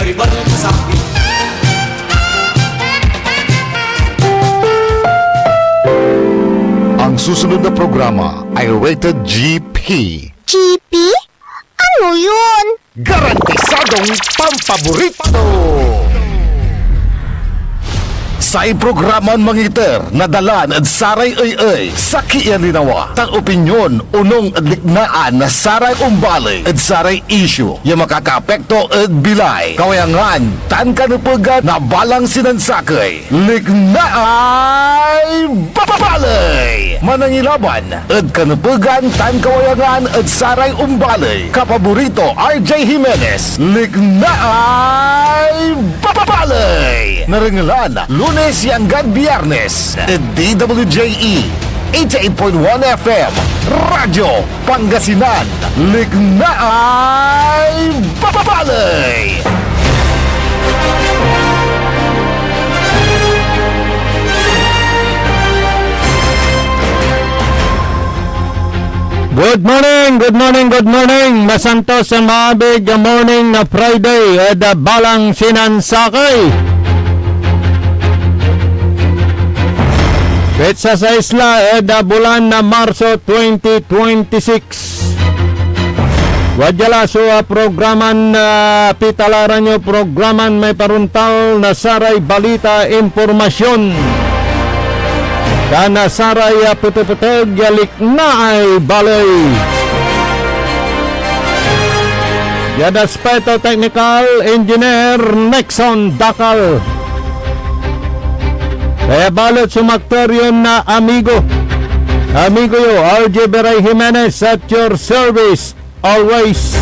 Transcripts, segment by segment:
Karibal kasapi. Ang susunod na programa ay rated GP. GP? Ano yun? Garantisadong pampaborito! Sa programa mangiter na dalan at saray ay sa kialinawa tan opinyon unong adliknaan na saray umbali at saray issue yung makakapekto at bilay kawayangan tan kanupugan na balang sinansakay liknaay babalay manangilaban at kanupugan tan kawayangan at saray umbali kapaborito RJ Jimenez liknaay babalay narangalan Lunes hanggang Biyernes DWJE 88.1 FM Radyo Pangasinan Liknaay Babalay. Good morning, masantos sa maabig morning na Friday at balang sinansakay. Petsa sa isla bulan na Marso 2026. Wadjala so programan pitalaran nyo programan may paruntal na saray balita informasyon. Kana saray putuputog yalik na ay balay. Yada Speto Technical Engineer Nexon Dakal. Kaya balot sumaktor yun na amigo yo, RJ Beray Jimenez at your service always.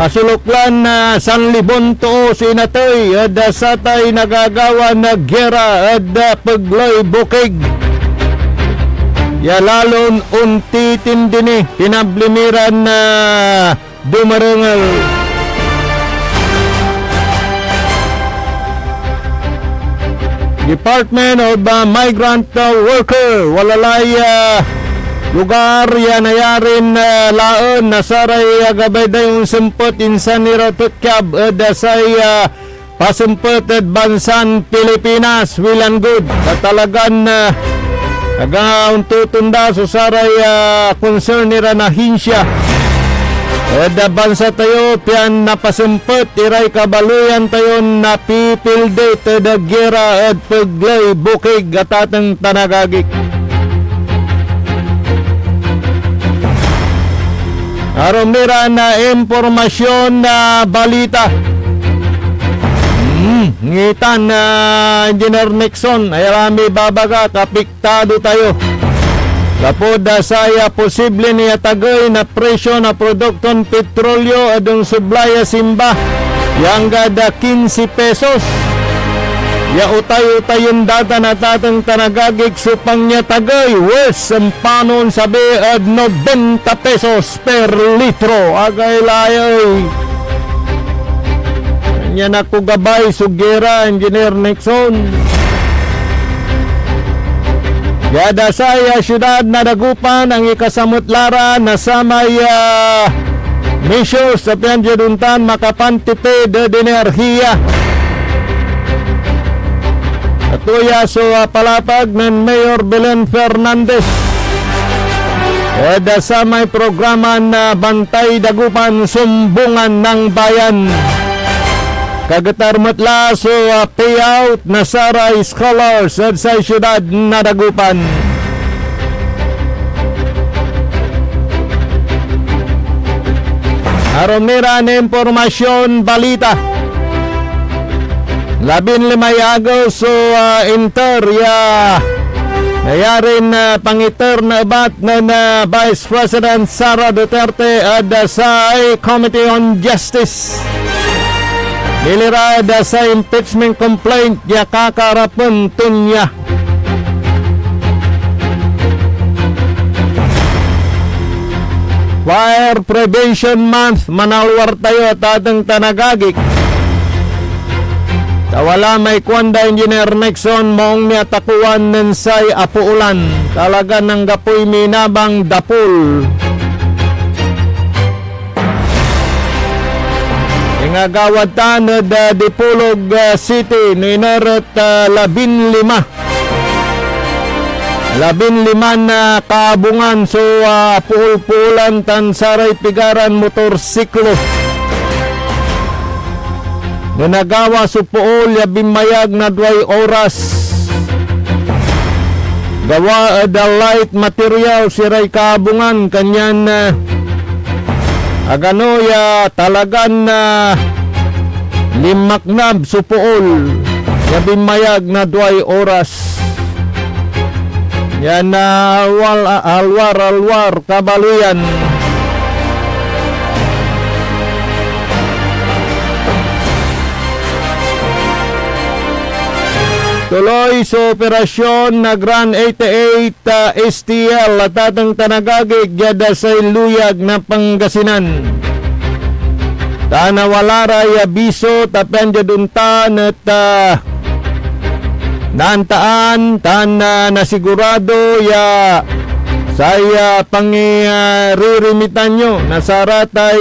Masuluklan na Sanlibon to sinatoy at satay nagagawa na gera at pagloy bukig. Ya lalon unti tindini pinablimiran na dumarangal. Department of Migrant Worker walalay lugar yan ayarin laon na saray gabay dayong sempot insan ni Rotutkab dasay pasempot at bansan Pilipinas wilan good katalagan nagauntutunda so saray concern ni Ranahinsya Eda bansa tayo, pian napasumpot, iray kabaluyan tayo na pipilde, tadagira at paglay bukig at atang tanagagik. Arumira na impormasyon na balita. Ngitan na Engineer Nixon, ay rami babaga, kapiktado tayo. Kapod saya posible niya tagay na presyo na produkton petrolyo adong sublaya simba yang gada 15 pesos. Ya utay-utay yung data na tatang tanagagig supang niya tagay wes sempanon sabi ad 90 pesos per litro. Agay layoy. Kanya na ko gabay sugera Engineer Nixon. Yada saya syudad na dagupan ang ikasamutlara na sa may measures sa pianjaduntan makapantipid de enerhiya. Atuya so palapag ng Mayor Belen Fernandez. Yada sa may programa na Bantay Dagupan Sumbungan ng Bayan. Kagatar matla so payout na saray scholars at sa syudad na Dagupan. Aromira na impormasyon balita. 15 Agos so interya nayarin pangiter na abat na Vice President Sara Duterte at sa Committee on Justice. Nilirada sa impeachment complaint ya kakarapan tunya. Fire Prevention Month manalwar tayo at atang tanagagik. Tawala may kwanda Engineer Nixon maong niya takuan ng say apuulan. Talaga ng gapoy minabang dapul. Nangagawad tanod Dipolog City Ninarat 15 na kaabungan so puul-puulan tan saray pigaran motorsiklo. Nanagawa so puol ya bimayag na 2 oras. Gawa da light material siray kaabungan kanyan agano ya talagan na limaknab so puol ya bimayag na 2 oras. Yan na alwar kabaluyan. Tuloy sa operasyon na Grand 88 STL at atang tanagagig yada sa iluyag na Pangasinan. Tanawalaray abiso tapen jaduntan at naantaan tan nasigurado ya saya pangiririmitan nyo nasaratay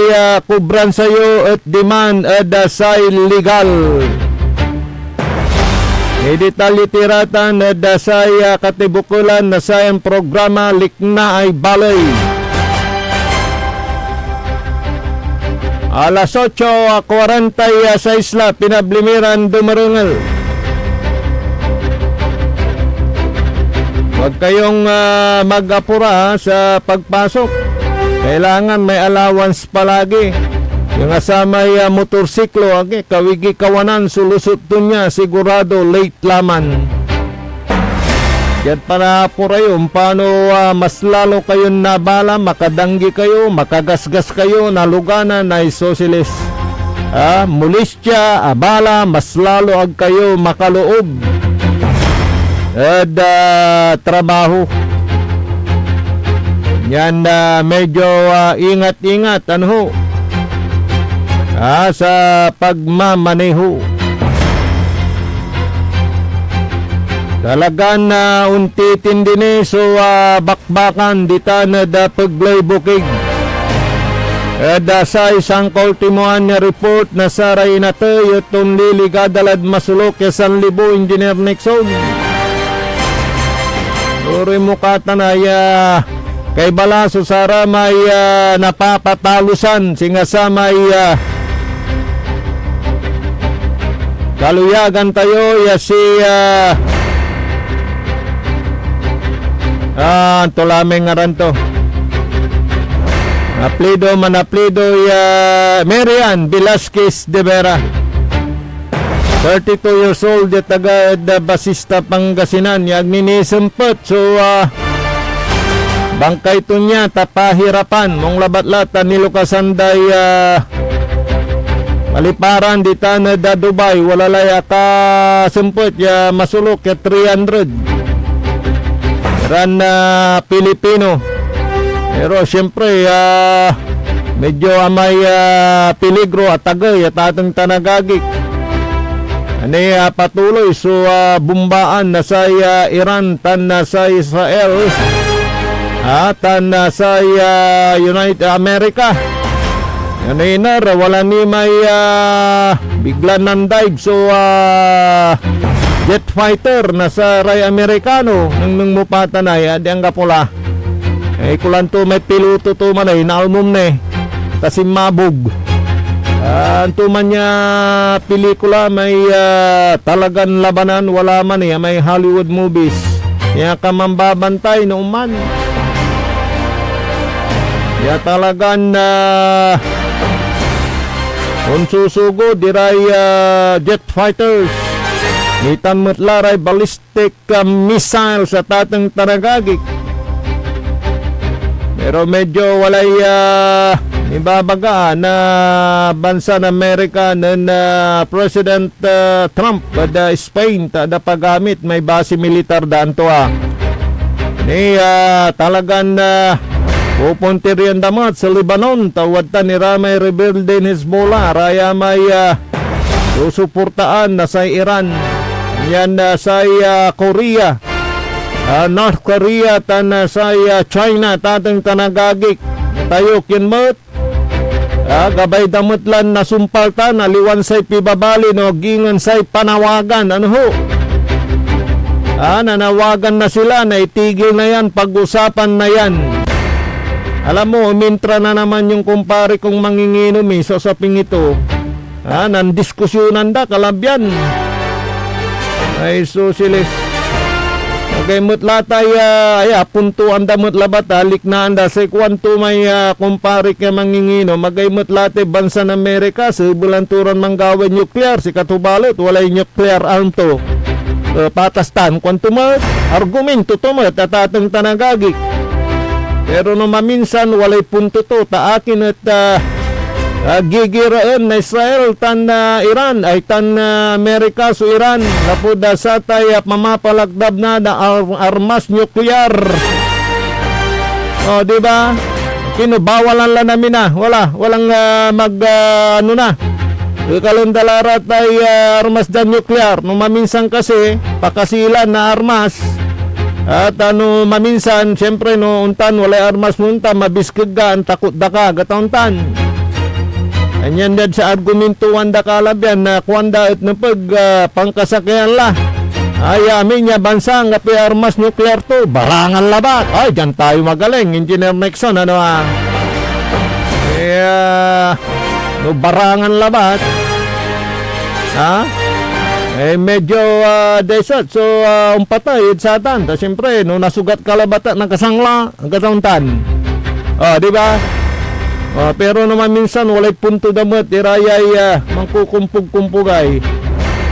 kubran sayo at demand say legal. Idetalye tiratan say katibukulan na sayang programa likna ay balay. Alas 8:40 sa isla pinablimiran dumarungal. Huwag kayong mag-apura sa pagpasok. Kailangan may allowance palagi. Yung asamay motorsiklo, kawigi kawanan, sulusot to niya, sigurado late laman. Yan para apura yun, paano mas lalo kayong nabala, makadanggi kayo, makagasgas kayo, naluganan, na isosilis. Mulistya, abala, mas lalo ag kayo makaloob. Trabaho. Yan medyo ingat-ingat sa pagmamaneho. Talagan unti tindini so bakbakan dita na paglay bukig. Sa isang kultimuan na report na saray na tayo itong ligadalad masulok ya San Libo Engineer Nixon. Uri mo katanaya kay Balaso Sara may napapatalusan singa may kaluyagan tayo ya si tulameng ngaran to manaplido ya Marian Velasquez de Vera, 32 years old ya taga Basista Pangasinan yag ninisempet so bangkay to niya tapahirapan mong labat-lata nilukasanday maliparan dita na da Dubai walalaya ka sempet ya masulok ya 300 ran Pilipino pero syempre medyo may peligro at tagay at atang tanagagik. Ani patuloy so bumbaan na sa Iran tan na sa Israel tan na sa United America. Ani na wala ni may bigla nang dive so jet fighter na sa Ray Amerikano nang mupatanay di ang kapula. Kulanto may piloto to manay naalmom ne tasim mabog. Antuman niya pelikula may talagan labanan wala man may Hollywood movies kaya ka mambabantay no man kaya talagan unsusugo diray jet fighters nitan matlaray ballistic missile sa tatang tanagagik pero medyo walay ibabaga na bansa ng Amerika na President Trump da Spain da paggamit may base militar daan to ni talagan pupunti riyan damat sa Lebanon tawad ta ni Ramay rebelde ni Hezbollah raya may susuportaan na sa Iran yan sa Korea North Korea tan sa China tatang tanagagik tayo kinmot Gabay damutlan na sumpaltan, aliwan say pibabali no gingan say panawagan. Ano ho? Nanawagan na sila na itigil na yan, pag-usapan na yan. Alam mo, umintra na naman yung kumpare kong manginginom sa usaping ito. Nandiskusyonan da, kalabyan. Ay, susilis. Okay, mutlatay, puntuan da mutlabat, liknaan da, say kwanto may kumpare ka manginginom, magay mutlatay bansa ng Amerika, sa bulanturan manggawin nuklear, si katubalot, walay nuklear arm to. Patastan, kwanto mo, argumento to mo, tatatang tanagagik. Pero no maminsan, walay punto to, taakin at gigiraan na Israel tan Iran ay tan Amerika so Iran napuda sa tay mamapalagdab na armas nuklear. Di ba? Kinubawalan lang namin na. Walang ano na. Kalundalarat ay armas dan nuklear. No maminsan kasi pakasilan na armas. At maminsan syempre no untan walay armas munta mabiskiggan takot daka gatauntan. Anyan din sa argumento wanda kalabyan na kwanda at napag pangkasakyan la. Ay amin niya bansa nga pi armas nuklear to, barangan labat. Ay, dyan tayo magaling, Engineer Nixon, no barangan labat. Medyo desert, so umpatay, idsatan. Tas siyempre, no nasugat kalabata ng kasangla, ang katauntan. Di ba? Pero naman minsan walay punto damot irayay mangkukumpug-kumpugay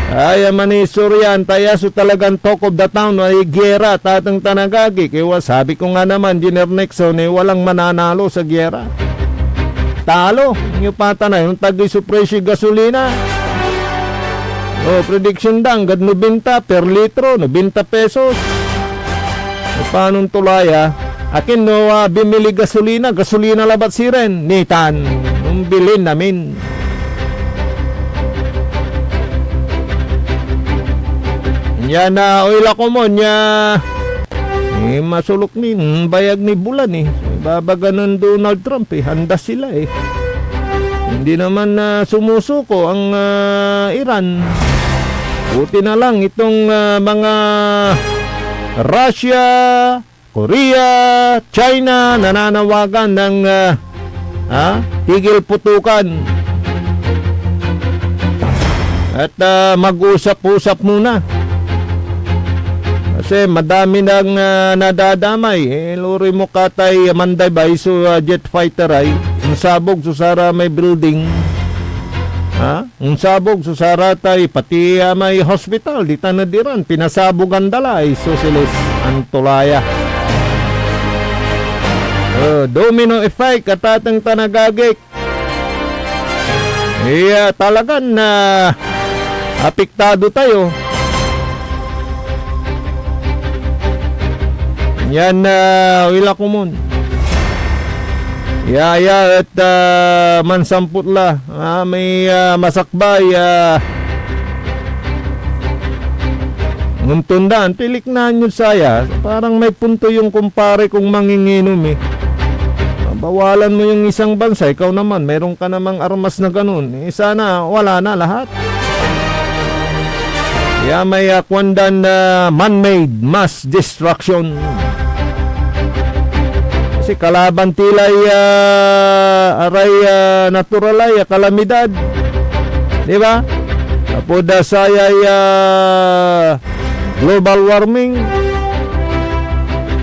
ay manisuryan tayaso talagang talk of the town ay gera tatang tanagagi kaya sabi ko nga naman Engineer Nixon walang mananalo sa gera talo yung patanay yung tagi su presyo gasolina prediction dang gad 90 per litro 90 pesos paanong tulaya akin no bimili gasolina labat siren nitan nung bilin namin yan na oil ako mo nya masulok ni bayag ni bulan babaga ng Donald Trump handa sila hindi naman sumusuko ang Iran buti na lang itong mga Russia, Korea, China nananawagan ng tigil putukan at mag-usap-usap muna kasi madami nang nadadamay luri mo katay manday ba iso jet fighter ay unsabog susara may building unsabog susara tay pati may hospital di tanadiran pinasabogan dala ay susilis antulaya. Domino effect katatang tanagagik. Talagang apektado tayo. Yan wila ko mun. At mansamputla. May masakbay. Nguntundaan, pilik na nyo saya. Parang may punto yung kumpare kong manginginom bawalan mo yung isang bansa, ikaw naman, meron ka namang armas na ganun. Sana wala na lahat. Kaya may kwandan na man-made mass destruction. Kasi kalaban tilay aray natural ay kalamidad. Di ba? Kapoda sayay global warming,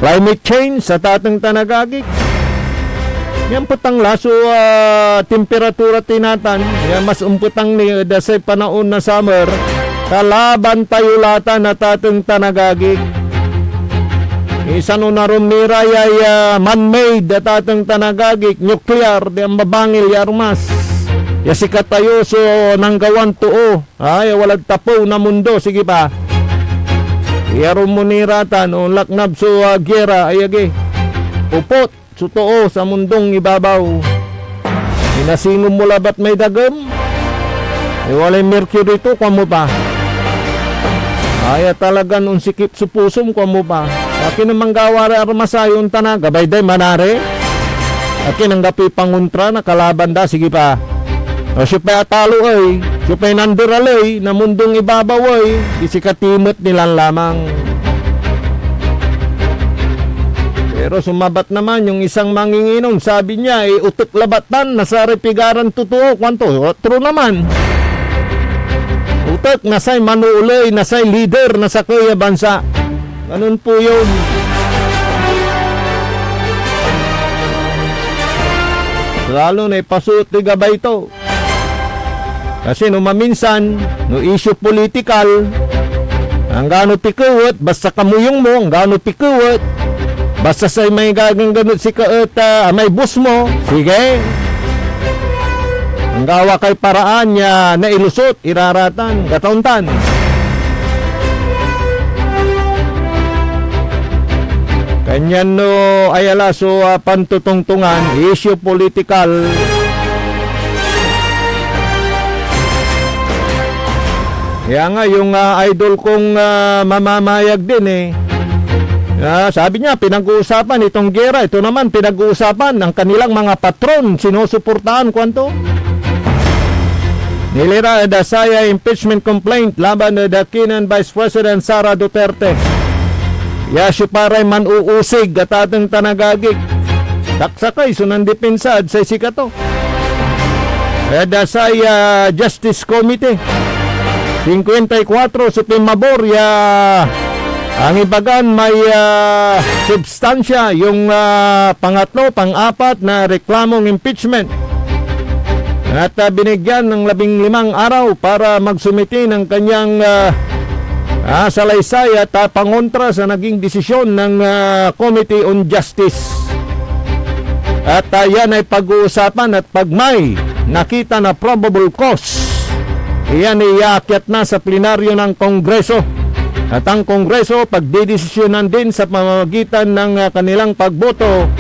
climate change sa tatang tanagagik. Yan putang laso temperatura tinatan. Yan mas umputang ni dasay panahon na summer. Kalaban tayo lata na tatang tanagagig. Isa no narum ni rayay man-made na tatang tanagagig. Nuclear, di ang mabangil yarmas. Yasikat tayo so nanggawan tuo. Ay, walag tapo na mundo. Sige pa. Iyarum mo ni ratan o laknab so gera. Ayagi. Upot. Totoo sa mundong ibabaw. Inasingom mo labat may dagam. Walay mercury to, kwa mo pa. Ay talagan unsikip supusom, kwa mo pa. Akin namang gawari armasayon tanag. Gabay day manare. Akin ang gapi panguntra na kalaban da, sige pa. O siya pa atalo ay, siya pa nandiralay, na mundong ibabaw ay, isikatimot nilang lamang. Pero sumabat naman yung isang manginginom, sabi niya, utok labatan, nasa repigaran totoo, kwanto? True naman. Utok, nasa'y manuulay, nasa'y leader, nasa kaya bansa. Ganun po yun. Lalo na ipasuot ni gabay ito. Kasi no maminsan, no issue political, ang gano pikuwat, basta kamuyong mo, ang gano pikuwat, basta sa may gaganganot si kaot, may bus mo, sige. Ang gawa kay paraan niya na ilusot, iraratan, gatauntan. Kanyan no ayala so pantutungtungan, issue political. Kaya nga yung idol kong mamamayag din sabi niya pinag-uusapan itong gera, ito naman pinag-uusapan ng kanilang mga patron, sinusuportahan kwanto. Nilira Dasaya impeachment complaint laban na dakinan Vice President Sara Duterte. Yasyo paray man uusig at atang tanagagig. Taksakay sunan dipensad sa sikato. Dasaya Justice Committee 54 supimabor ang ibagan may substansya yung pangatlo, pang-apat na reklamong impeachment. At binigyan ng 15 araw para magsumiti ng kanyang salaysay at pangontra sa naging desisyon ng Committee on Justice. At yan ay pag-uusapan at pag may nakita na probable cause, iyan ay iakyat na sa plenaryo ng Kongreso. At ang Kongreso pagdidesisyonan din sa pamamagitan ng kanilang pagboto.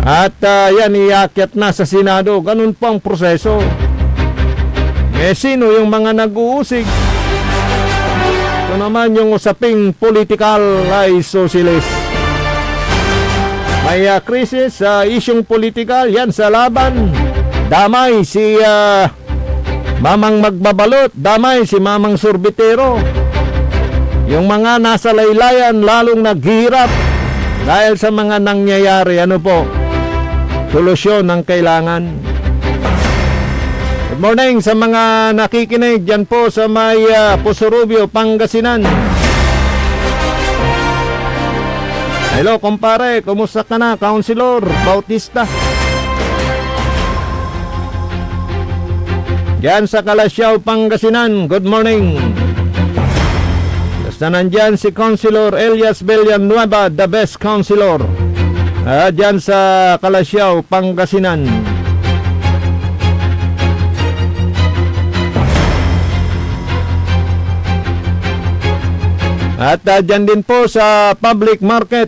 At yan iakyat na sa Senado. Ganun po ang proseso. Sino yung mga nag-uusig? Ito naman yung usaping political ay socialist. May krisis sa isyong politikal, yan sa laban. Damay si Mamang Magbabalot, damay si Mamang Sorbitero. Yung mga nasa laylayan lalong naghihirap dahil sa mga nangyayari. Ano po? Solusyon ang kailangan. Good morning sa mga nakikinig dyan po sa may Pusurubio, Pangasinan. Hello, kumpare. Kumusta ka na, Councilor Bautista? Diyan sa Kalasyaw, Pangasinan. Good morning. Basta nandyan si Councilor Elias Villanueva, the best councilor. Diyan sa Kalasyaw, Pangasinan. At dyan din po sa public market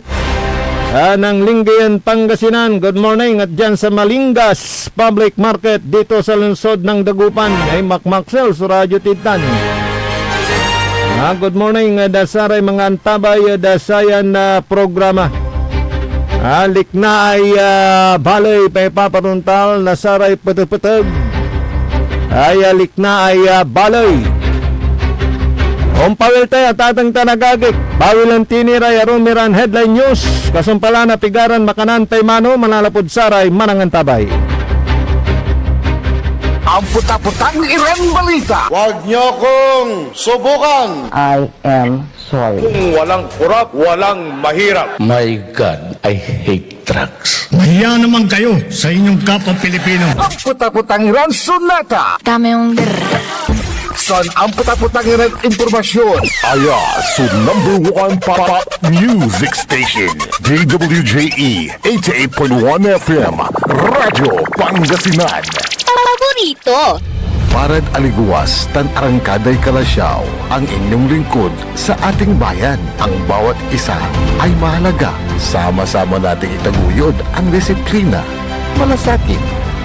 ng Lingayen, Pangasinan. Good morning. At dyan sa Malingas Public Market dito sa lungsod ng Dagupan ay Macmaxel sa Radyo Titan. Good morning. Dasaray mga antabay dasayan na programa. Likna ay balay pa ipaparuntal na saray patag-patag. Ay likna ay balay. Pawil tayo, tatang tanagagik. Bawil ang tiniray, arumiran headline news. Kasumpala na pigaran, makanan tay mano, manalapod saray, manangan tabay. Ang puta-putang Iren Balita. Huwag niyo kong subukan. I am sorry. Kung walang kurap, walang mahirap. My God, I hate drugs. Mahiya naman kayo sa inyong kapwa Pilipino. Ang puta-putang Iren Sunata. Dame yung Son, ang puta-putang Iren Impormasyon. Aya, so #1 pop music station. DWJE 88.1 FM. Radyo Pangasinan. paborito. Parad aliguas, tan arangkaday Kalasyaw, ang inyong lingkod sa ating bayan. Ang bawat isa ay mahalaga. Sama-sama nating itaguyod ang disiplina, malasakit,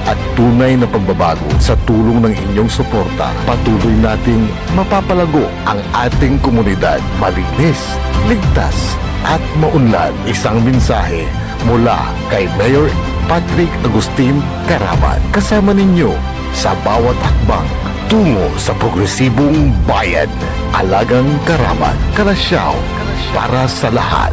at tunay na pagbabago. Sa tulong ng inyong suporta, patuloy nating mapapalago ang ating komunidad. Malinis, ligtas, at maunlad. Isang mensahe mula kay Mayor Patrick Agustin Karaman. Kasama ninyo sa bawat hakbang tungo sa progresibong bayan. Alagang Karaman, Kalasyaw, para sa lahat.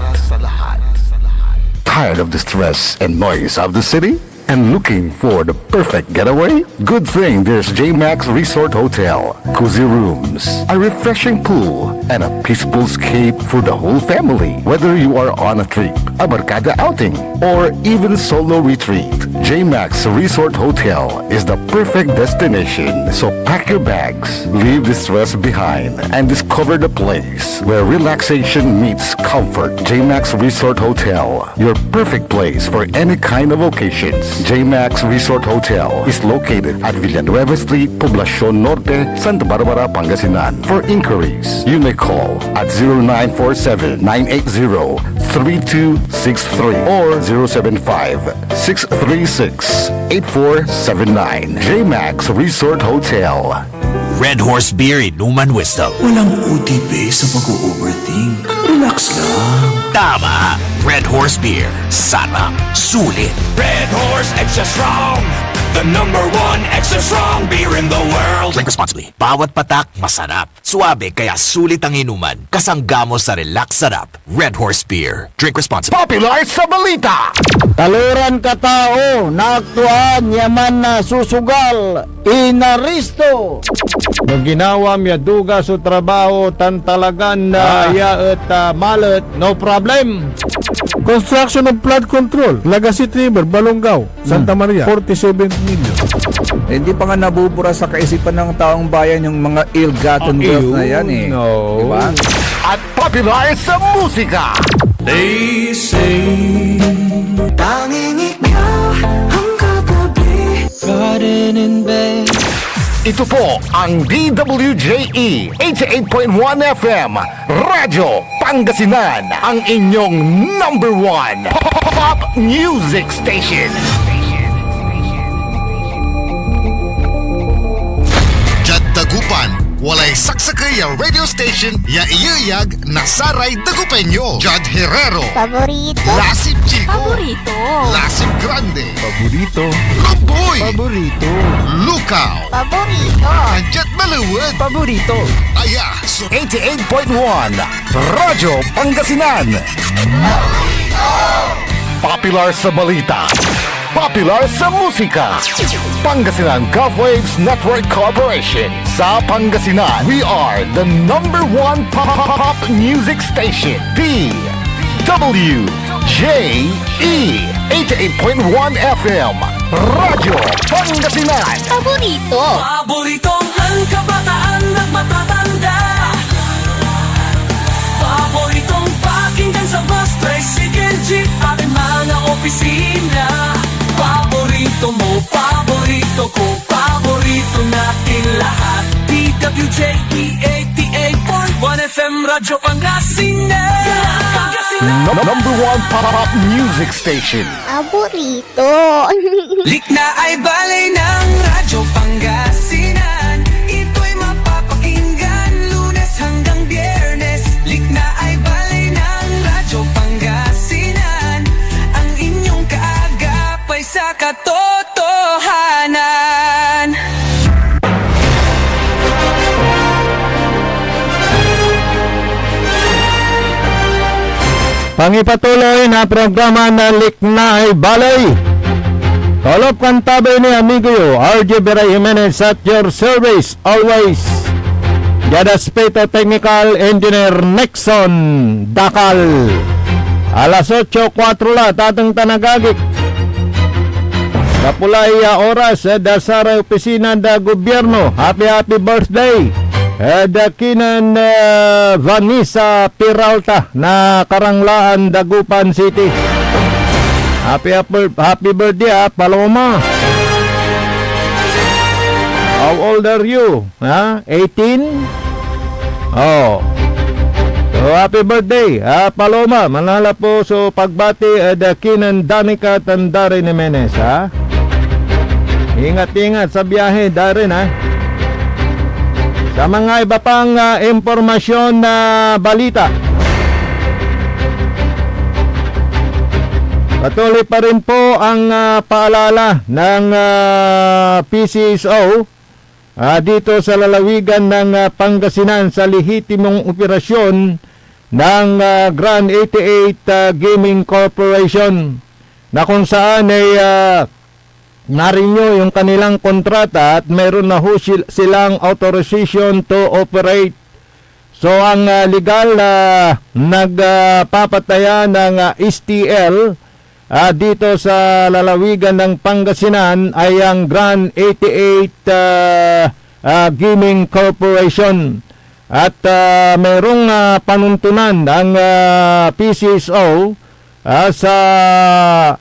Tired of the stress and noise of the city? And looking for the perfect getaway? Good thing there's JMax Resort Hotel. Cozy rooms, a refreshing pool, and a peaceful escape for the whole family. Whether you are on a trip, a barkada outing, or even solo retreat, JMax Resort Hotel is the perfect destination. So pack your bags, leave the stress behind, and discover the place where relaxation meets comfort. JMax Resort Hotel, your perfect place for any kind of occasions. JMax Resort Hotel is located at Villanueva Street, Poblacion Norte, Santa Barbara, Pangasinan. For inquiries, you may call at 0947-980-3263 or 075-636-8479. JMax Resort Hotel. Red Horse Beer Inuman Wisdom. Walang OTP sa pag-overthink. Relax lang. Tama! Red Horse Beer. Sarap. Sulit. Red Horse Extra Strong. The #1 extra strong beer in the world. Drink responsibly. Bawat patak, masarap. Suabe, kaya sulit ang inuman. Kasanggamo sa relax sarap. Red Horse Beer. Drink responsibly. Popular sa balita! Taluran ka tao, naaktuan, yaman na susugal, inaristo. Nung ginawa miya duga sa trabaho, tan talagan na yaet malet, no problem. Construction of flood control, Lagasit River, Balongaw, Santa Maria, 47 million. Hindi pa nga nabubura sa kaisipan ng taong bayan yung mga ill-gotten wealth na yan eh. No. Diba? At popular sa musika! They say Tanging ikaw ang kagabi. Garden in bed. Ito po ang DWJE 88.1 FM Radyo Pangasinan, ang inyong #1 pop music station. Jad Dagupan, walay saksakay ang radio station ya iyayag na Saray Dagupeño. Jad Herrero, Paborito. Lasip Chico, Paborito. Lasip Grande, Paborito. Ramboy, Paborito. Lukaw, Paborito. Jet Maluwad, paborito. Aya, so 88.1 Radyo Pangasinan. Popular sa balita, popular sa musika. Pangasinan Golfwaves Network Corporation. Sa Pangasinan, we are the #1 pop music station. DWJE 88.1 FM Radyo Pangasinan. Paborito. Paboritong ang kabataan at matatanda. Paboritong pakinggan sa bus, tricycle, jeep at mga opisina. Paborito mo, paborito ko, paborito natin lahat. DWJE 88.1 FM Radyo Pangasinan. #1 pop music station. Paborito. Likna ay balay ng Radyo Pangasinan. Ito'y mapapakinggan Lunes hanggang Biyernes. Likna ay balay ng Radyo Pangasinan. Ang inyong kaagapay sa katotohanan. Pangipatuloy na programa na Liknaay Balay. Tolop kantabe ni amigo RJ Beray Jimenez at your service always. Jadaspeto Technical Engineer Nixon Dakal. Alas 8:04 la tatang tanagagik. Kapulay oras da sa opisina da gobyerno. Happy birthday. Dakinan Vanessa Peralta na Karanglaan, Dagupan City. Happy birthday Paloma. How old are you? 18? Oh. So happy birthday Paloma. Manala po so pagbati dakinan Danica Tandare Jimenez Ingat sa biyahe Darin Sa mga iba pang impormasyon na balita. Patuloy pa rin po ang paalala ng PCSO dito sa lalawigan ng Pangasinan sa lehitimong operasyon ng Grand 88 Gaming Corporation na kung saan ay na-renew yung kanilang kontrata at meron na ho silang authorization to operate. So ang legal nagpapataya ng STL dito sa lalawigan ng Pangasinan ay ang Grand 88 Gaming Corporation. At mayroong panuntunan ang PCSO sa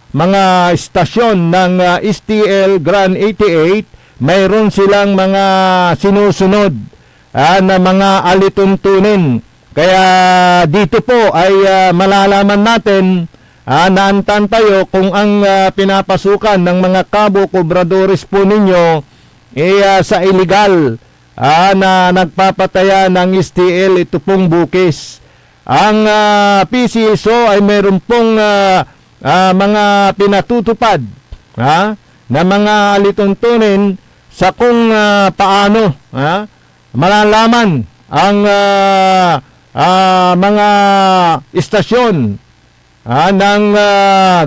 mga istasyon ng STL Grand 88. Mayroon silang mga sinusunod na mga alituntunin. Kaya dito po ay malalaman natin, naantan tayo kung ang pinapasukan ng mga kabo kobradores po ninyo sa illegal na nagpapataya ng STL ito pong bukis. Ang PCSO ay meron pong mga pinatutupad na mga alituntunin sa kung paano malalaman ang mga istasyon ng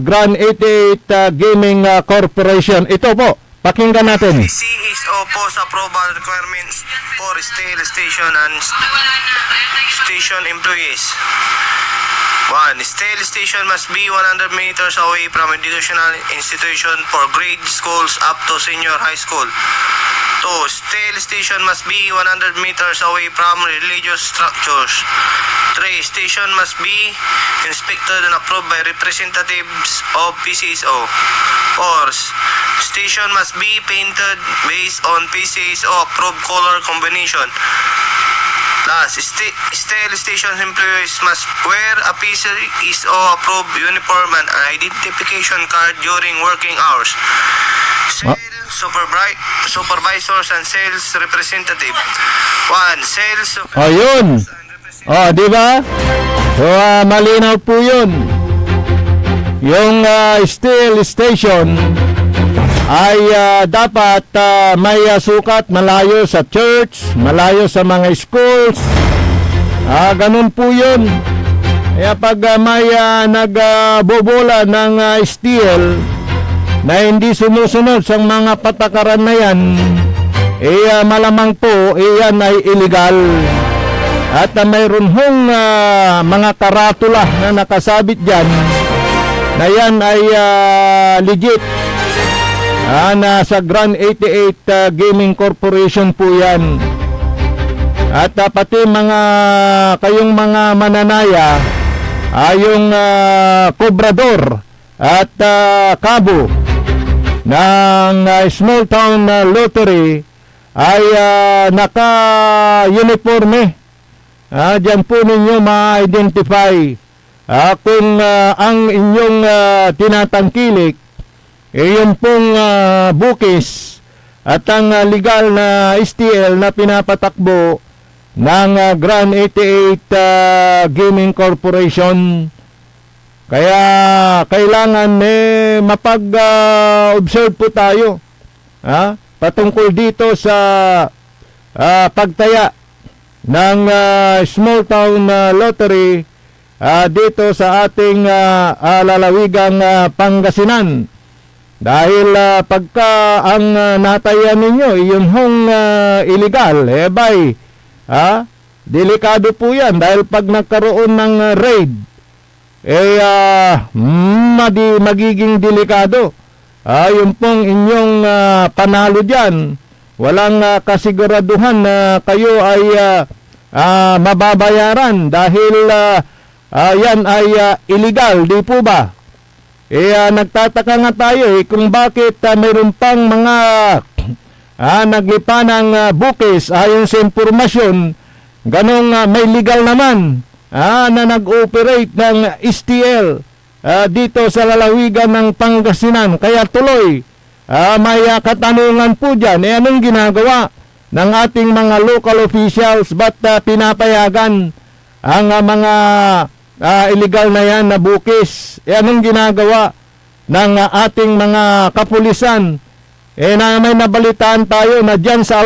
Grand 88 Gaming Corporation. Ito po, pakinggan natin. PCSO post approval requirements for steel station and station employees. 1. Steel station must be 100 meters away from educational institution for grade schools up to senior high school. 2. Steel station must be 100 meters away from religious structures. 3. Station must be inspected and approved by representatives of PCSO. 4. Station must be painted based on PCSO approved color combination. Last, steel station employees must wear a PCSO approved uniform and identification card during working hours. Supervisors and sales representative. 1. Sales Ayun. Di ba? So, malinaw po yun. Yung steel station ay dapat may sukat malayo sa church, malayo sa mga schools. Ganun po yun. Kaya pag may nagbobola ng steel na hindi sumusunod sa mga patakaran na yan, malamang po yan ay illegal. At mayroon hong mga karatula na nakasabit dyan na yan ay legit. Nasa Grand 88 Gaming Corporation po yan. At pati kayong mga mananaya, yung kobrador at kabo ng small town lottery ay naka-uniforme. Diyan po ninyo ma-identify kung ang inyong tinatangkilik yun pong bukis at ang legal na STL na pinapatakbo ng Grand 88 Gaming Corporation. Kaya kailangan mapag-observe po tayo patungkol dito sa pagtaya ng small town lottery dito sa ating lalawigang Pangasinan. Dahil pagka ang natayan ninyo yung hong illegal, delikado po yan. Dahil pag nagkaroon ng raid, magiging delikado. Yung pong inyong panalo dyan, walang kasiguraduhan na kayo ay mababayaran dahil yan ay illegal, di po ba? Nagtataka nga tayo kung bakit mayroon pang mga naglipa ng bukis ayon sa impormasyon, ganong may legal naman na nag-operate ng STL dito sa lalawigan ng Pangasinan. Kaya tuloy, may katanungan po dyan, anong ginagawa ng ating mga local officials? Ba't pinapayagan ang mga illegal na yan na bukis? Anong ginagawa ng ating mga kapulisan. Na may nabalitaan tayo na dyan sa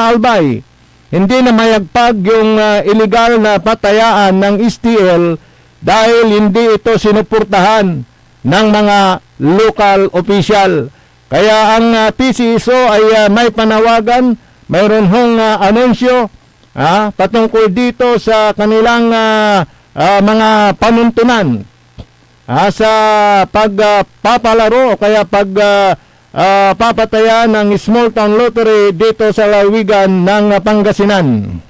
Albay, hindi na mayagpag yung illegal na patayaan ng STL dahil hindi ito sinuportahan ng mga local official. Kaya ang PCSO ay may panawagan, mayroon hong anunsyo patungkol dito sa kanilang mga panuntunan sa pagpapalaro o kaya papataya ng small town lottery dito sa lalawigan ng Pangasinan.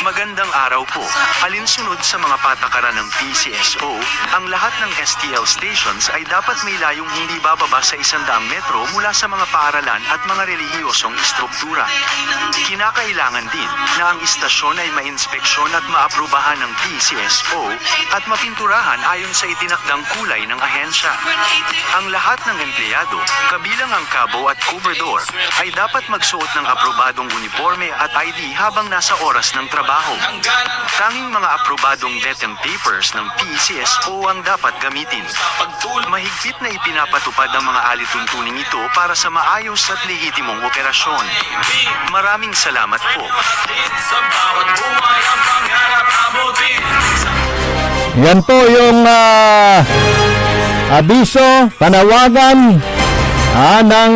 Magandang araw po. Alinsunod sa mga patakaran ng PCSO, ang lahat ng STL stations ay dapat may layong hindi bababa sa 100 metro mula sa mga paaralan at mga relihiyosong istruktura. Kinakailangan din na ang istasyon ay mainspeksyon at maaprubahan ng PCSO at mapinturahan ayon sa itinakdang kulay ng ahensya. Ang lahat ng empleyado, kabilang ang kabo at kuberdor, ay dapat magsuot ng aprobadong uniforme at ID habang nasa oras ng trabaho. Tanging mga aprobadong detang papers ng PCSO ang dapat gamitin. Mahigpit na ipinapatupad ang mga alituntuning ito para sa maayos at lehitimong operasyon. Maraming salamat po. Yan po yung abiso, panawagan ng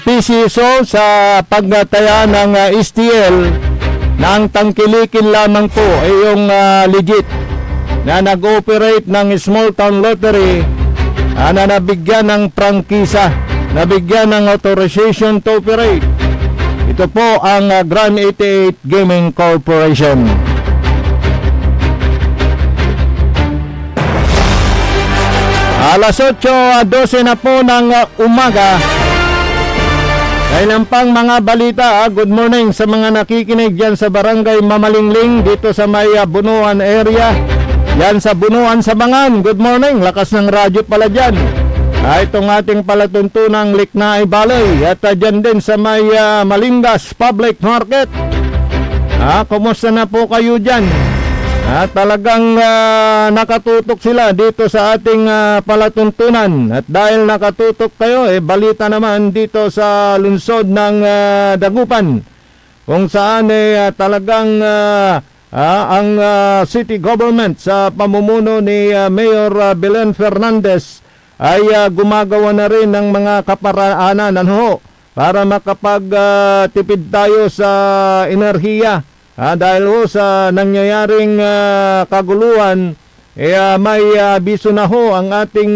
PCSO sa pagtaya ng STL na ang tangkilikin lamang po ay yung legit na nag-operate ng small town lottery na nabigyan ng prangkisa, nabigyan ng authorization to operate. Ito po ang Grand 88 Gaming Corporation. Alas 8:12 na po ng umaga. Kailan pang mga balita, good morning sa mga nakikinig dyan sa Barangay Mamalingling dito sa may Bunuan area. Yan sa Bunuan Sabangan, good morning, lakas ng radyo pala dyan. Itong ating palatuntunang Liknaay Balay at dyan din sa may Malingas Public Market. Kumusta na po kayo dyan? Talagang nakatutok sila dito sa ating palatuntunan. At dahil nakatutok kayo, balita naman dito sa lungsod ng Dagupan, kung saan talagang ang city government sa pamumuno ni Mayor Belen Fernandez ay gumagawa na rin ng mga kaparaanan para makapagtipid tayo sa enerhiya. Dahil sa nangyayaring kaguluhan, may abiso na ang ating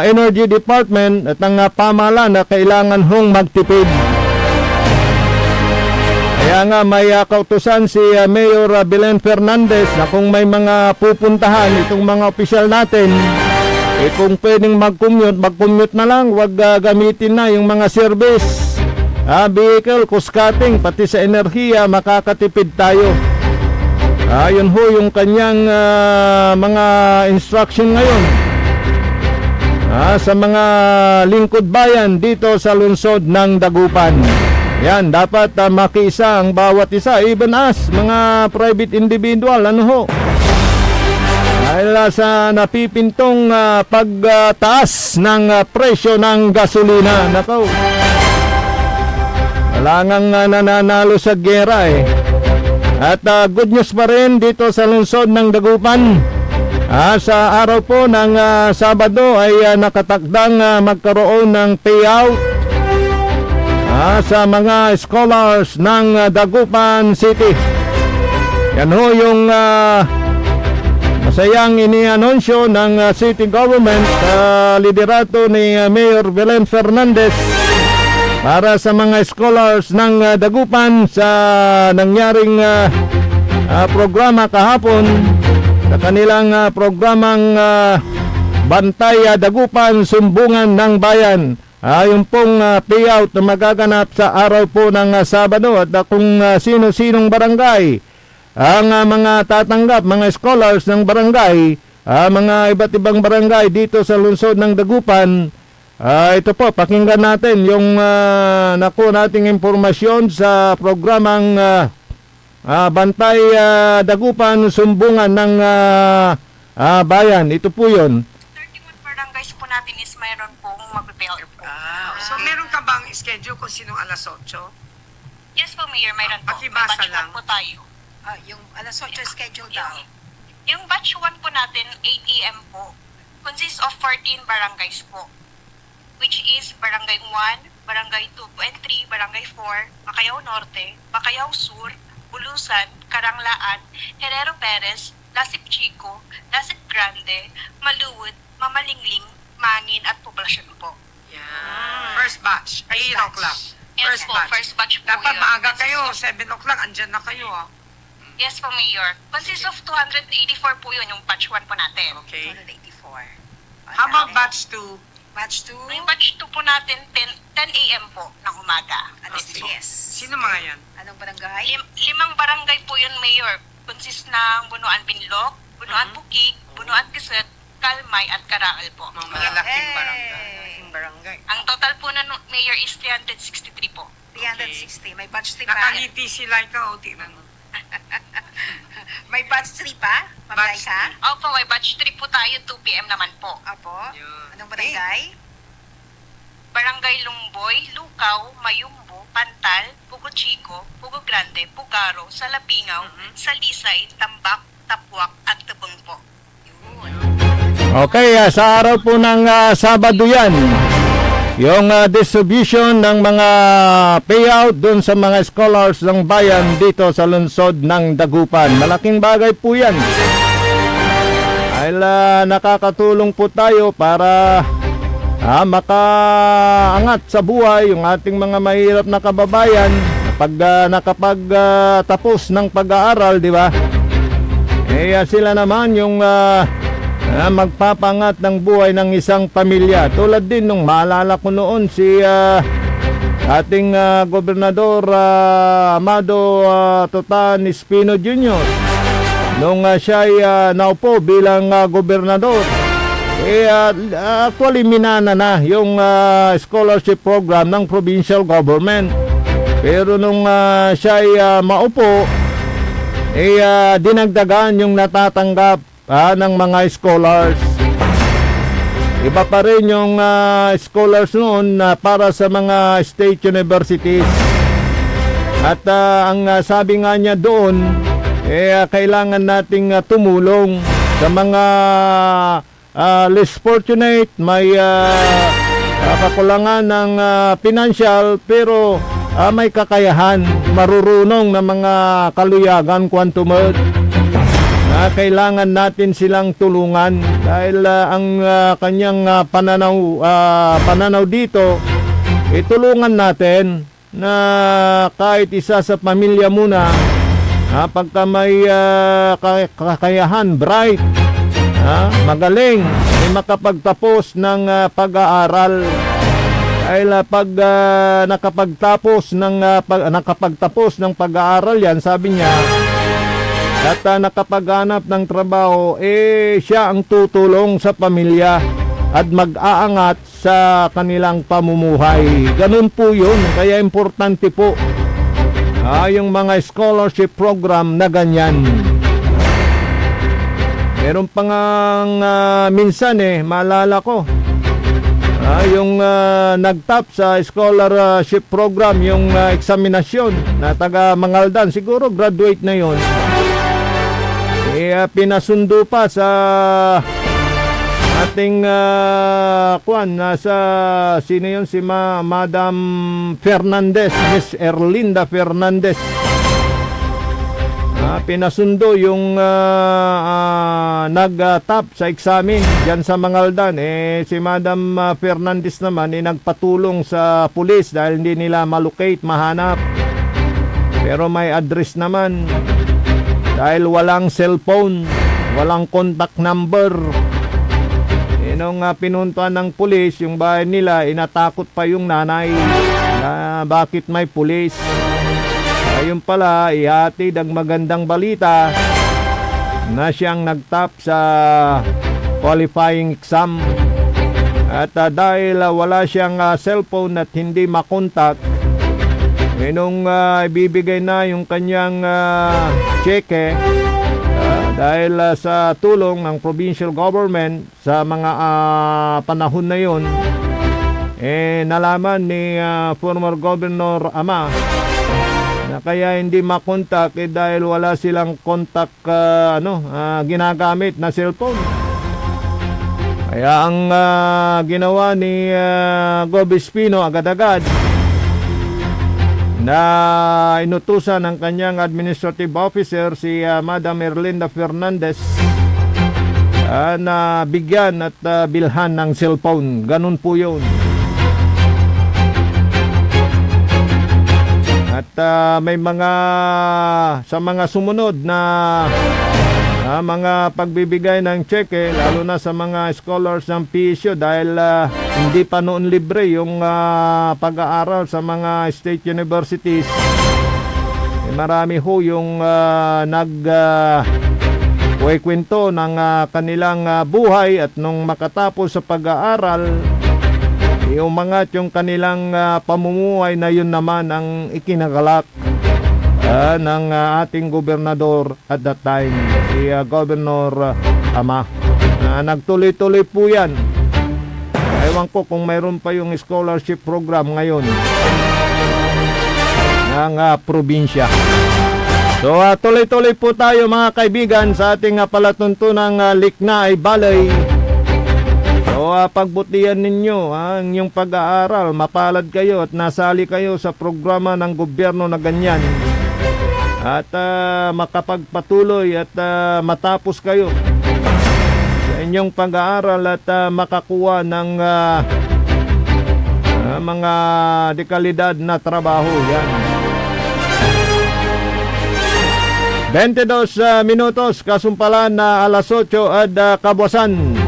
Energy Department at ang pamahalaan na kailangan magtipid. Kaya nga may kautusan si Mayor Belen Fernandez na kung may mga pupuntahan itong mga opisyal natin, kung pwedeng mag-commute na lang, wag gamitin na yung mga service. Vehicle, cost cutting, pati sa enerhiya, makakatipid tayo. Yun ho yung kanyang mga instruction ngayon sa mga lingkod bayan dito sa lungsod ng Dagupan. Yan, dapat makiisa ang bawat isa, even us, mga private individual, dahil sa napipintong pagtaas ng presyo ng gasolina. Nako, wala ngang nananalo sa gera At good news pa rin dito sa lungsod ng Dagupan. Sa araw po ng Sabado ay nakatakdang magkaroon ng payout sa mga scholars ng Dagupan City. Yan ho yung masayang inianunsyo ng city government liderato ni Mayor Belen Fernandez para sa mga scholars ng Dagupan sa nangyaring programa kahapon, sa kanilang programang Bantay Dagupan, Sumbungan ng Bayan. Yung pong payout na magaganap sa araw po ng Sabado, at kung sino-sinong barangay ang mga tatanggap, mga scholars ng barangay, mga iba't ibang barangay dito sa lungsod ng Dagupan. Ito po, pakinggan natin yung nakuha nating impormasyon sa programang Bantay Dagupan, Sumbungan ng Bayan. Ito po yun. 31 barangays po natin is mayroon pong mag-prepare po. So meron ka bang schedule kung sinong alas 8? Yes po, Mayor, mayroon po. Pakibasa May batch lang. 1 po tayo. Yung alas 8 schedule daw. Yung batch 1 po natin, 8 a.m. po, consists of 14 barangays po, which is Barangay 1, Barangay 2 and 3, Barangay 4, Bacayao Norte, Bacayao Sur, Bulusan, Karanglaan, Herrero Perez, Lasip Chico, Lasip Grande, Maluwod, Mamalingling, Mangin at Poblasyon po. Yeah. First batch, 8 o'clock. Yes po, first batch po Dapat yun. maaga kayo, 7 o'clock, andyan na kayo. Yes po, Mayor. Consists of 284 po yun, yung batch 1 po natin. Okay. 284. How about batch 2? Batch 2? Yung batch 2 po natin, 10 a.m. po ng umaga. Okay. Sino mga yan? Anong barangay? 5 barangay po yun, Mayor. Consist ng Bunuan Binlog, Bunuan Bukig, Bunuan Kiset, Kalmay at Karaal po. Mga malalaking barangay. Ang total po na Mayor is 363 po. 360. May batch 3 pa. Nakangiti sila ikaw, tingnan mo. May batch 3 pa? Mamay ka? Opo, may batch 3 po tayo, 2 p.m. naman po. Apo. Anong barangay? Barangay Lumboy, Lukaw, Mayumbo, Pantal, Pugo Chico, Pugo Grande, Pugaro, Salapingaw, Salisay, Tambak, Tapwak at Tubong po. Okay, sa araw po ng Sabado yan, yung distribution ng mga payout dun sa mga scholars ng bayan dito sa lungsod ng Dagupan. Malaking bagay po yan. Dahil nakakatulong po tayo para makaangat sa buhay yung ating mga mahirap na kababayan pag nakapagtapos ng pag-aaral, di ba? Sila naman yung magpapangat ng buhay ng isang pamilya. Tulad din nung maalala ko noon si ating Gobernador Amado Totan Espino Jr. Nung siya ay naupo bilang gobernador. Actually minana na yung scholarship program ng provincial government. Pero nung siya ay maupo, dinagdagan yung natatanggap ng mga scholars. Iba pa rin yung scholars noon para sa mga state universities. At ang sabi nga niya doon, kailangan nating tumulong sa mga less fortunate, may kakulangan ng financial pero may kakayahan, marurunong na mga kaluyagan kwantumod. Kailangan natin silang tulungan dahil ang kanyang pananaw dito, tulungan natin na kahit isa sa pamilya muna, pagka may kakayahan, bright, magaling, ay makapagtapos ng pag-aaral. Dahil pag nakapagtapos ng pag-aaral yan, sabi niya, at nakapaghanap ng trabaho, siya ang tutulong sa pamilya at mag-aangat sa kanilang pamumuhay. Ganun po yun. Kaya importante po yung mga scholarship program na ganyan. Meron pa nga minsan maalala ko, yung nagtap sa scholarship program, yung eksaminasyon na taga Mangaldan, siguro graduate na yon. Pinasundo pa sa ating sa sino yun, si Madam Fernandez, Miss Erlinda Fernandez. Pinasundo yung nag-top sa examen dyan sa Mangaldan. Si Madam Fernandez naman nagpatulong sa pulis dahil hindi nila malocate, mahanap. Pero may address naman. Dahil walang cellphone, walang contact number. Nung pinuntuan ng pulis yung bahay nila, inatakot pa yung nanay na bakit may pulis. Ngayon pala, ihatid ang magandang balita na siyang nagtap sa qualifying exam. At dahil wala siyang cellphone at hindi makontak, nung ibibigay na yung kanyang cheque, dahil sa tulong ng provincial government sa mga panahon na yon, nalaman ni former Governor Ama na kaya hindi makontak dahil wala silang contact ginagamit na cellphone. Kaya ang ginawa ni Gov. Espino agad-agad na inutusan ng kanyang administrative officer si Madam Erlinda Fernandez na bigyan at bilhan ng cellphone. Ganun po yun. At may mga sa mga sumunod na mga pagbibigay ng cheque, lalo na sa mga scholars ng PSU, dahil hindi pa noon libre yung pag-aaral sa mga state universities. Marami ho yung kwento ng kanilang buhay, at nung makatapos sa pag-aaral, umangat yung kanilang pamumuhay na yun naman ang ikinagalak ng ating gobernador at that time, si Governor Ama. Nagtuloy-tuloy po yan. Ewan ko kung mayroon pa yung scholarship program ngayon ng probinsya. So tuloy-tuloy po tayo mga kaibigan sa ating palatuntunang Likna ay Balay. So pagbutihan ninyo ang inyong pag-aaral, mapalad kayo at nasali kayo sa programa ng gobyerno na ganyan. At makapagpatuloy at matapos kayo sa inyong pag-aaral at makakuha ng mga dekalidad na trabaho. Yan. 22 minutos, kasumpalan na alas 8 at kabuasan.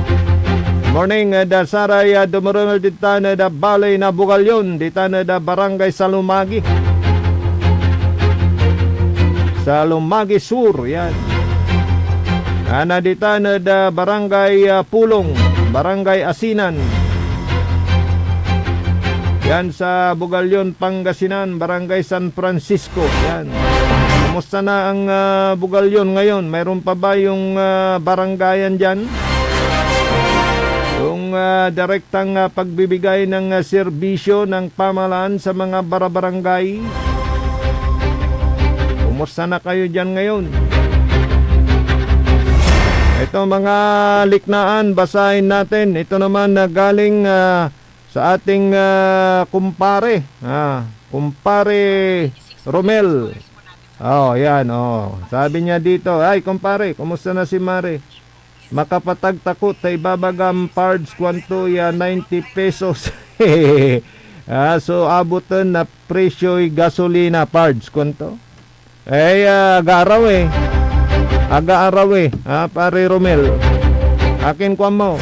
Morning, saray dumarunal dita na balay na Bugalyon, dita na barangay Salumagi. Sa Lumagi Sur, yan. Nadita na barangay Pulong, barangay Asinan. Yan sa Bugalyon, Pangasinan, barangay San Francisco. Yan. Kumusta na ang Bugalyon ngayon? Mayroon pa ba yung barangayan dyan? Yung direktang pagbibigay ng serbisyo ng pamahalaan sa mga barangay? Kumusta na kayo dyan ngayon? Ito mga liknaan, basahin natin. Ito naman na galing sa ating kumpare. Kumpare Romel. Yan. Sabi niya dito, ay kumpare, kumusta na si Mare? Makapatag takot sa ibabagam parts kwanto 90 pesos. So abutan na presyo'y gasolina parts kwanto. Aga-araw pare Romel. Akin kwa mo.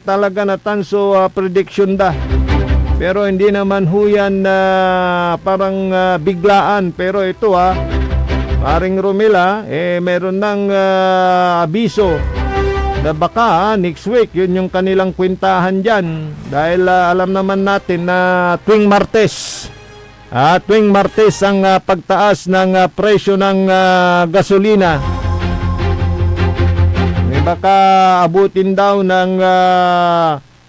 Talaga na tanso prediction da. Pero hindi naman huyan na parang biglaan. Pero ito paring Romel meron ng abiso na baka next week yun yung kanilang kwentahan dyan. Dahil alam naman natin na tuwing Martes ang pagtaas ng presyo ng gasolina. May baka abutin daw ng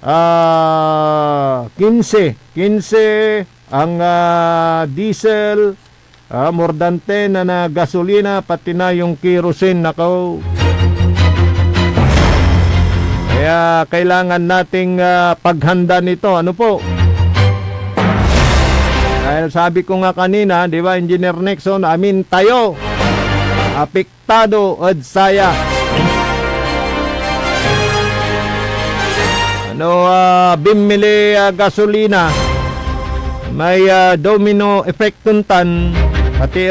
15 ang diesel, more than 10 na gasolina, pati na yung kerosene. Nako. Kaya kailangan nating paghanda nito. Ano po? Dahil sabi ko nga kanina, di ba, Engineer Nexon, tayo, apektado at saya. Bimili gasolina, may domino effect tuntan, pati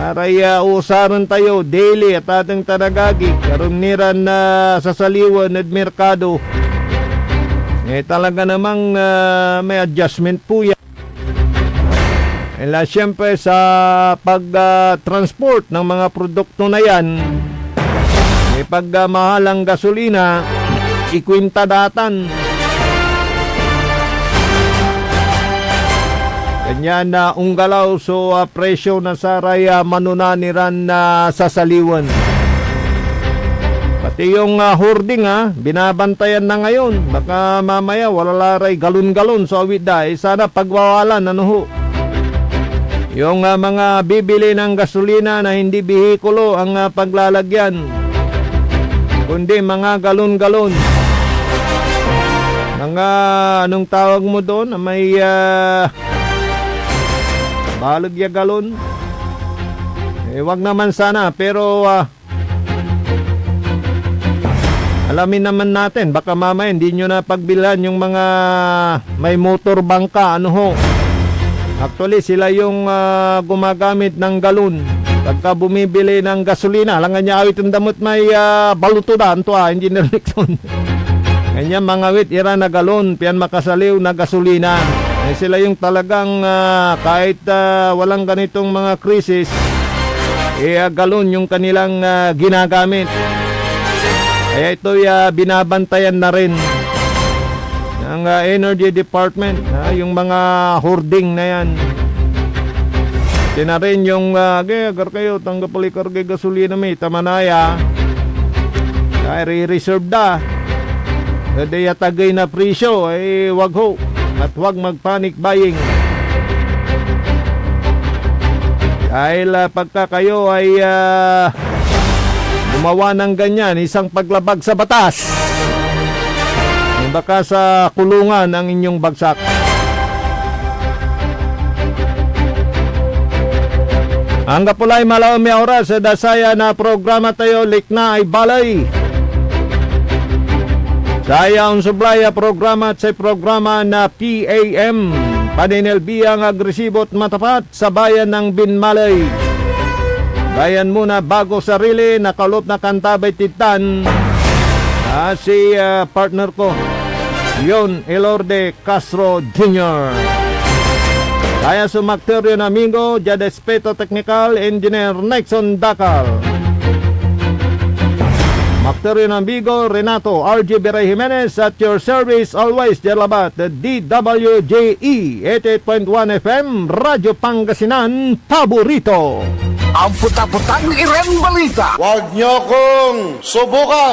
aray usaran tayo daily at ating tanagagi, karuniran na sa saliwan at merkado. Talaga namang may adjustment po yan. Siyempre sa pag-transport ng mga produkto na yan, pag mahal ang gasolina, ikwintadatan. Ganyan na unggalaw so presyo na saray manunaniran na sasaliwan. Pati yung hoarding binabantayan na ngayon. Baka mamaya wala laray galon-galon sa awida. Sana pagwawalan yung mga bibili ng gasolina na hindi bihikulo ang paglalagyan, kundi mga galon-galon. Mga anong tawag mo doon? May balagya galon. Wag naman sana, pero alamin naman natin, baka mamaya hindi nyo na pagbilhan yung mga may motor bangka, Actually, sila yung gumagamit ng galon pagka bumibili ng gasolina. Alangan niya awit yung damot may balutudan to Engineer Nixon. Ganyan mga awit, ira na galon, piyan makasaliw na gasolina. Sila yung talagang kahit walang ganitong mga krisis, galon yung kanilang ginagamit. Kaya ito binabantayan na rin ng Energy Department, yung mga hoarding na yan. Tina rin yung agar kayo, tanggap ulit karga gasolina may tamanaya. Kaya re-reserve da. Dede yatagay na presyo, wag ho. At huwag mag-panic buying. Dahil pagka kayo ay gumawa ng ganyan, isang paglabag sa batas, baka sa kulungan ang inyong bagsak. Ang kapulay malaw may oras sa dasaya na programa tayo likna ay balay. Saya ang sublaya programa at sa programa na PAM, paninilbiyang agresibo at matapat sa bayan ng Binmalay. Bayan muna bago sarili, nakalop na kantabay titan, si partner ko, Yon Elorde Castro Jr. Kaya sumakteryo na amigo, Jadespeto Technical Engineer Nixon Dakal. Makteryo ng Bigo, Renato R.J. Beray Jimenez at your service always, Jalabat, DWJE 88.1 FM, Radyo Pangasinan, paborito. Ang puta-putang Iren Balita. Huwag niyo kong subukan.